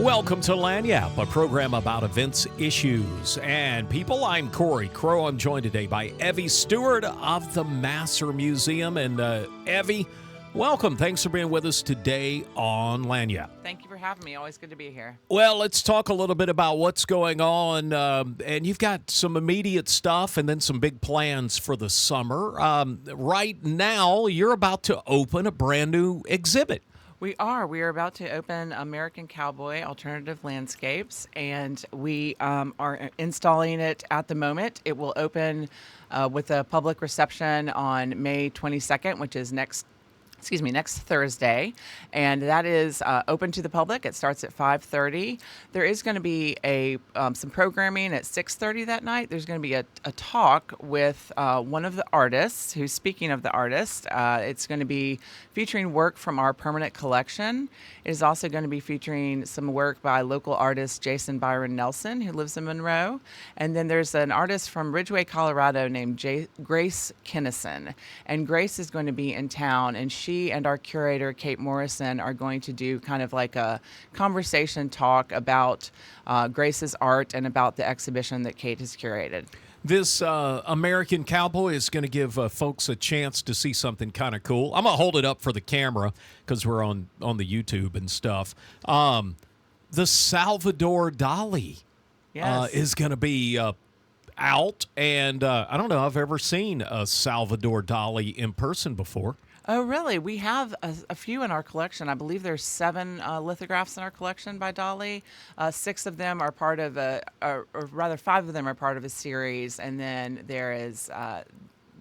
Welcome to Lagniappe, a program about events, issues, and people. I'm Cory Crowe. I'm joined today by Evie Stewart of the Masur Museum. And Evie, welcome. Thanks for being with us today on Lagniappe. Thank you for having me. Always good to be here. Well, let's talk a little bit about what's going on. And you've got some immediate stuff and then some big plans for the summer. Right now, you're about to open a brand new exhibit. We are. We are about to open American Cowboy Alternative Landscapes, and we are installing it at the moment. It will open with a public reception on May 22nd, which is next Thursday, and that is open to the public. It starts at 5:30. There is going to be some programming at 6:30 that night. There's going to be a talk with one of the artists who's speaking of the artist. It's going to be featuring work from our permanent collection. It is also going to be featuring some work by local artist Jason Byron Nelson, who lives in Monroe. And then there's an artist from Ridgway, Colorado named Grace Kinnison. And Grace is going to be in town, and she and our curator, Kate Morrison, are going to do kind of like a conversation talk about Grace's art and about the exhibition that Kate has curated. This American Cowboy is going to give folks a chance to see something kind of cool. I'm going to hold it up for the camera because we're on the YouTube and stuff. The Salvador Dali is going to be out, and I don't know if I've ever seen a Salvador Dali in person before. Oh, really? We have a few in our collection. I believe there's 7 lithographs in our collection by Dali. 6 of them are part of or rather 5 of them are part of a series, and then there is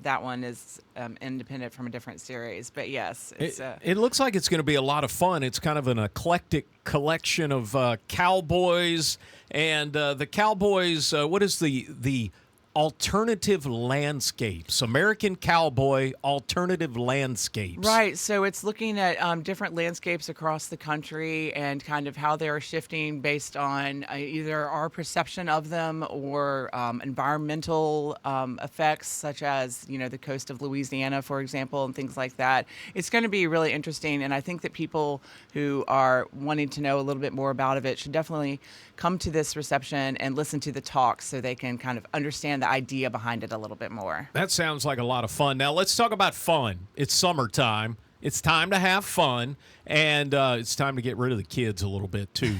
that one is independent from a different series. But yes, it looks like it's going to be a lot of fun. It's kind of an eclectic collection of cowboys, and the cowboys. What is the alternative landscapes, American Cowboy alternative landscapes. Right. So it's looking at different landscapes across the country and kind of how they are shifting based on either our perception of them or environmental effects, such as, the coast of Louisiana, for example, and things like that. It's going to be really interesting. And I think that people who are wanting to know a little bit more about it should definitely come to this reception and listen to the talks so they can kind of understand the idea behind it a little bit more. That sounds like a lot of fun. Now, let's talk about fun. It's summertime. It's time to have fun, and it's time to get rid of the kids a little bit, too.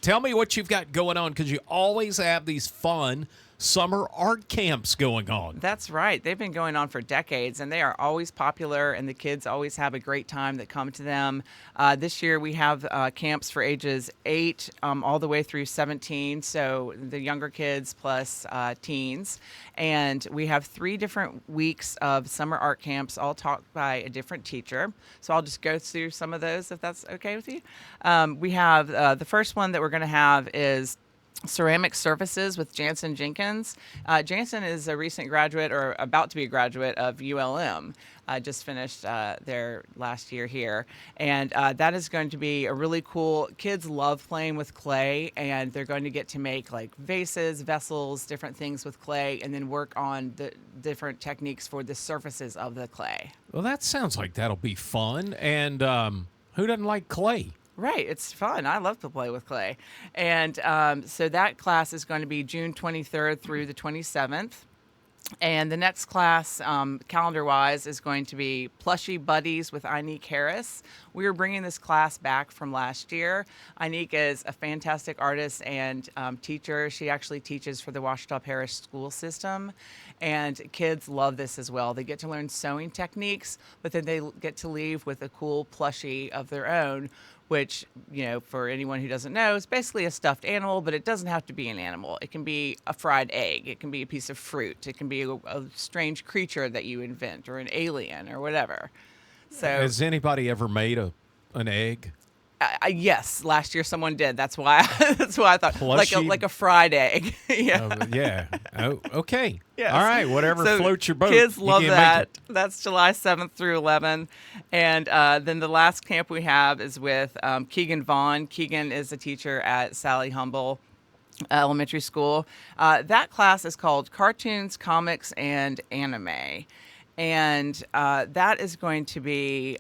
Tell me what you've got going on, because you always have these fun summer art camps going on. That's right. They've been going on for decades, and they are always popular, and the kids always have a great time that come to them. This year we have camps for ages 8 all the way through 17, so the younger kids plus teens. And we have 3 different weeks of summer art camps, all taught by a different teacher. So I'll just go through some of those, if that's okay with you. We have the first one that we're going to have is Ceramic Surfaces with Jansen Jenkins. Jansen is a recent graduate, or about to be a graduate, of ULM. Just finished their last year here. And that is going to be a really cool, kids love playing with clay, and they're going to get to make like vases, vessels, different things with clay, and then work on the different techniques for the surfaces of the clay. Well, that sounds like that'll be fun. And who doesn't like clay? Right. It's fun. I love to play with clay. And so that class is going to be June 23rd through the 27th. And the next class, calendar-wise, is going to be Plushy Buddies with Inique Harris. We are bringing this class back from last year. Inique is a fantastic artist and teacher. She actually teaches for the Ouachita Parish school system. And kids love this as well. They get to learn sewing techniques, but then they get to leave with a cool plushie of their own, which, for anyone who doesn't know, is basically a stuffed animal, but it doesn't have to be an animal. It can be a fried egg. It can be a piece of fruit. It can be a strange creature that you invent, or an alien, or whatever. So, has anybody ever made an egg? Yes, last year someone did. That's why I thought like a fried egg. Yeah. Yeah. Oh, okay. Yes. All right. Whatever floats your boat. Kids love that. That's July 7th through 11th. And then the last camp we have is with Keegan Vaughn. Keegan is a teacher at Sally Humble Elementary School. That class is called Cartoons, Comics, and Anime. And that is going to be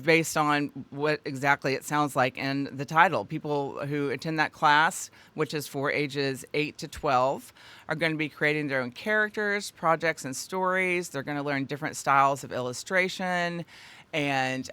based on what exactly it sounds like in the title. People who attend that class, which is for ages 8 to 12, are going to be creating their own characters, projects, and stories. They're going to learn different styles of illustration. And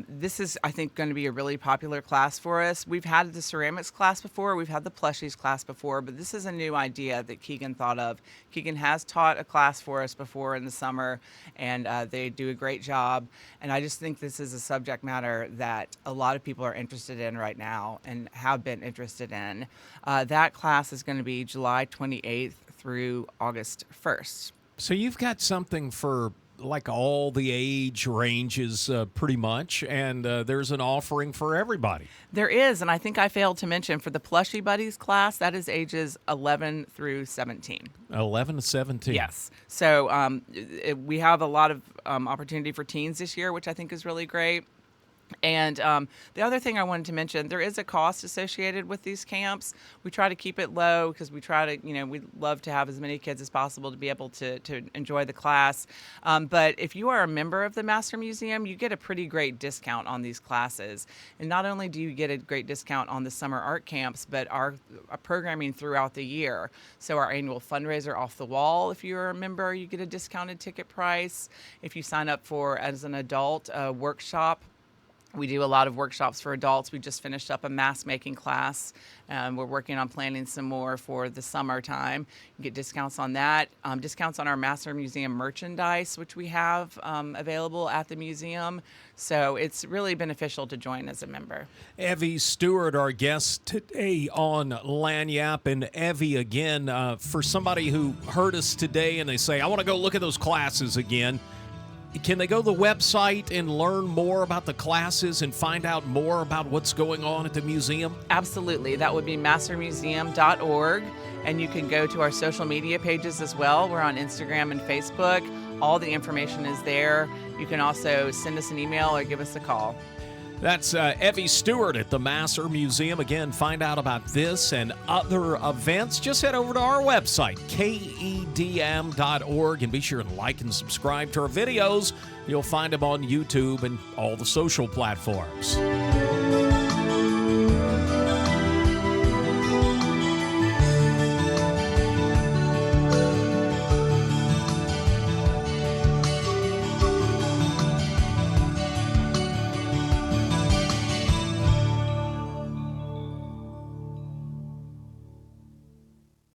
this is, I think, going to be a really popular class for us. We've had the ceramics class before. We've had the plushies class before. But this is a new idea that Keegan thought of. Keegan has taught a class for us before in the summer, and they do a great job. And I just think this is a subject matter that a lot of people are interested in right now and have been interested in. That class is going to be July 28th through August 1st. So you've got something for like all the age ranges pretty much, and there's an offering for everybody. There is, and I think I failed to mention for the Plushie Buddies class, that is ages 11 through 17. 11 to 17. Yes. So we have a lot of opportunity for teens this year, which I think is really great. And the other thing I wanted to mention, there is a cost associated with these camps. We try to keep it low because we try to, we'd love to have as many kids as possible to be able to enjoy the class. But if you are a member of the Masur Museum, you get a pretty great discount on these classes. And not only do you get a great discount on the summer art camps, but our programming throughout the year. So our annual fundraiser Off the Wall, if you're a member, you get a discounted ticket price. If you sign up for, as an adult, a workshop, we do a lot of workshops for adults. We just finished up a mask making class. We're working on planning some more for the summertime. You get discounts on that. Discounts on our Masur Museum merchandise, which we have available at the museum. So it's really beneficial to join as a member. Evie Stewart, our guest today on Lagniappe. And Evie, again, for somebody who heard us today and they say, I want to go look at those classes again, can they go to the website and learn more about the classes and find out more about what's going on at the museum? Absolutely. That would be masurmuseum.org. And you can go to our social media pages as well. We're on Instagram and Facebook. All the information is there. You can also send us an email or give us a call. That's Evie Stewart at the Masur Museum. Again, find out about this and other events. Just head over to our website, KEDM.org, and be sure to like and subscribe to our videos. You'll find them on YouTube and all the social platforms.